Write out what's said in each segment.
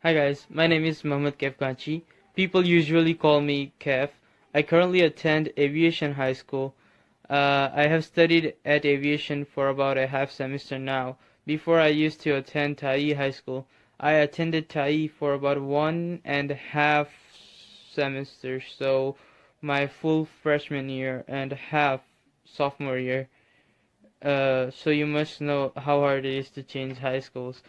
Hi guys, my name is Mohammed Kef Ganchi. People usually call me Kef. I currently attend Aviation High School. I have studied at aviation for about a half semester now. Before I used to attend Tai High School. I attended Tai for about 1.5 semesters, so my full freshman year and half sophomore year. So you must know how hard it is to change high schools.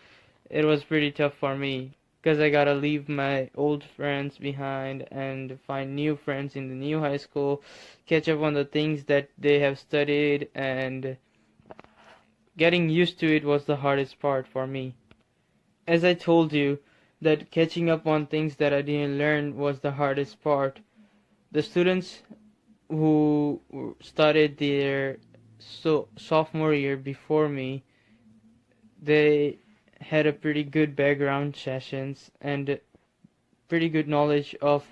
It was pretty tough for me because I gotta leave my old friends behind and find new friends in the new high school, catch up on the things that they have studied, and getting used to it was the hardest part for me. As I told you, that catching up on things that I didn't learn was the hardest part. The students who started their sophomore year before me, they had a pretty good background sessions and pretty good knowledge of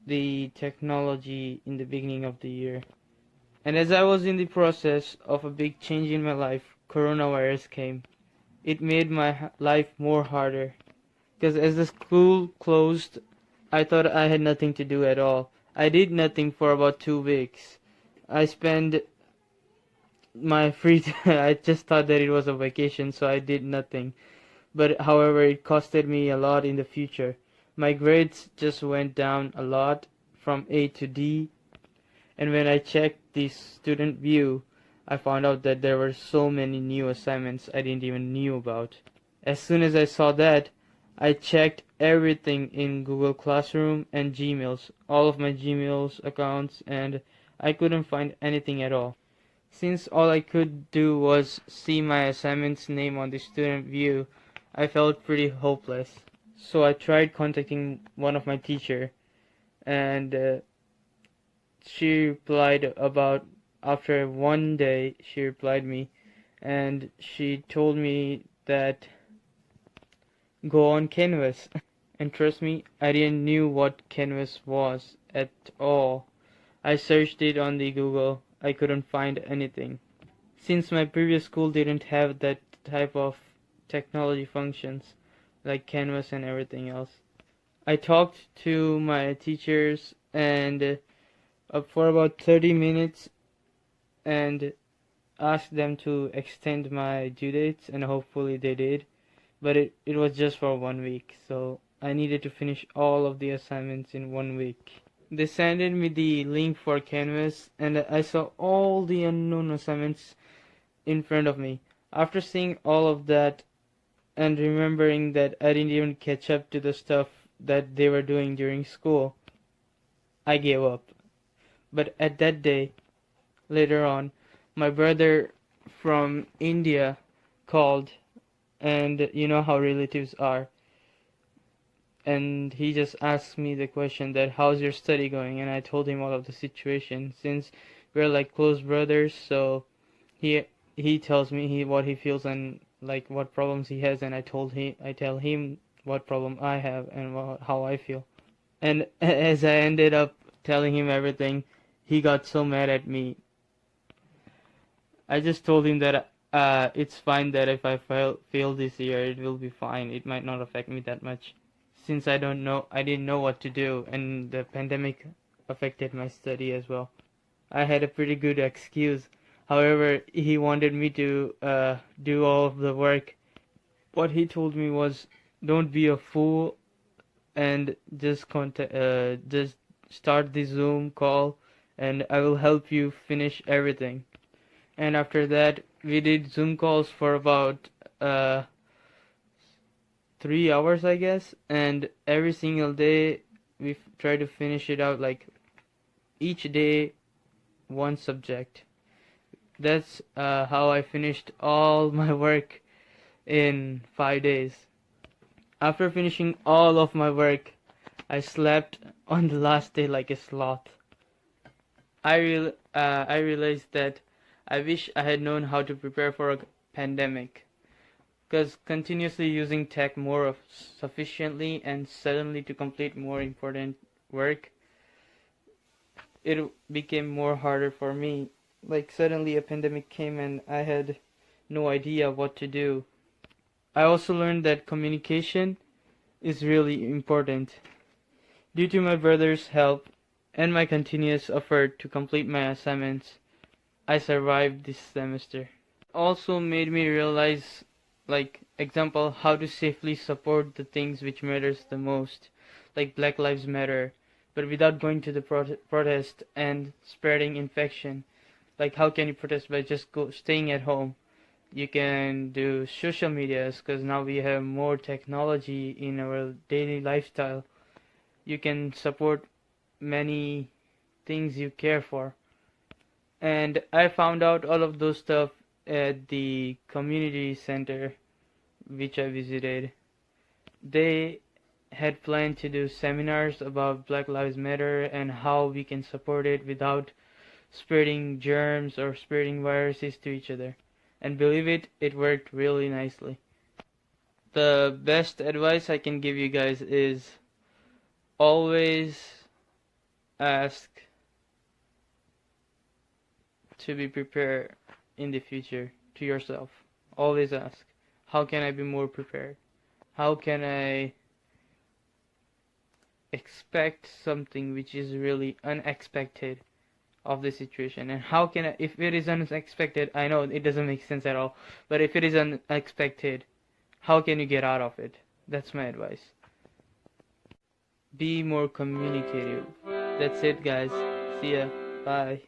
the technology in the beginning of the year. And as I was in the process of a big change in my life, coronavirus came. It made my life more harder because as the school closed, I thought I had nothing to do at all. I did nothing for about 2 weeks. I spent my free time. I just thought that it was a vacation, so I did nothing. But however, it costed me a lot in the future. My grades just went down a lot from A to D, and when I checked the student view, I found out that there were so many new assignments I didn't even knew about. As soon as I saw that, I checked everything in Google Classroom and Gmails, all of my Gmails accounts, and I couldn't find anything at all. Since all I could do was see my assignment's name on the student view, I felt pretty hopeless. So I tried contacting one of my teacher, and she replied about after one day. She replied me, and she told me that go on Canvas. And trust me, I didn't knew what Canvas was at all. I searched it on the Google. I couldn't find anything. Since my previous school didn't have that type of technology functions like Canvas and everything else. I talked to my teachers and for about 30 minutes and asked them to extend my due dates, and hopefully they did. But it was just for 1 week, so I needed to finish all of the assignments in 1 week. They sent me the link for Canvas, and I saw all the unknown assignments in front of me. After seeing all of that and remembering that I didn't even catch up to the stuff that they were doing during school, I gave up. But at that day, later on, my brother from India called, and you know how relatives are. And he just asked me the question that how's your study going, and I told him all of the situation. Since we're like close brothers, so he he tells me what he feels and like what problems he has, and I tell him what problem I have and how I feel. And as I ended up telling him everything, he got so mad at me. I just told him that it's fine, that if I fail this year, it will be fine. It might not affect me that much, since I didn't know what to do, and the pandemic affected my study as well. I had a pretty good excuse. However, he wanted me to do all of the work. What he told me was, don't be a fool and just start the Zoom call, and I will help you finish everything. And after that, we did Zoom calls for about 3 hours, I guess, and every single day we tried to finish it out, like each day one subject. That's how I finished all my work in 5 days. After finishing all of my work, I slept on the last day like a sloth. I realized that I wish I had known how to prepare for a pandemic, because continuously using tech more of sufficiently and suddenly to complete more important work, it became more harder for me. Like suddenly a pandemic came and I had no idea what to do. I also learned that communication is really important. Due to my brother's help and my continuous effort to complete my assignments, I survived this semester. Also made me realize, like example, how to safely support the things which matters the most, like Black Lives Matter, but without going to the protest and spreading infection. Like how can you protest by just staying at home? You can do social medias because now we have more technology in our daily lifestyle. You can support many things you care for. And I found out all of those stuff at the community center which I visited. They had planned to do seminars about Black Lives Matter and how we can support it without spreading germs or spreading viruses to each other. And believe it, it worked really nicely. The best advice I can give you guys is always ask to be prepared in the future to yourself. Always ask, how can I be more prepared? How can I expect something which is really unexpected of the situation? And how can I, if it is unexpected, I know it doesn't make sense at all, but if it is unexpected, how can you get out of it? That's my advice. Be more communicative. That's it, guys. See ya. Bye.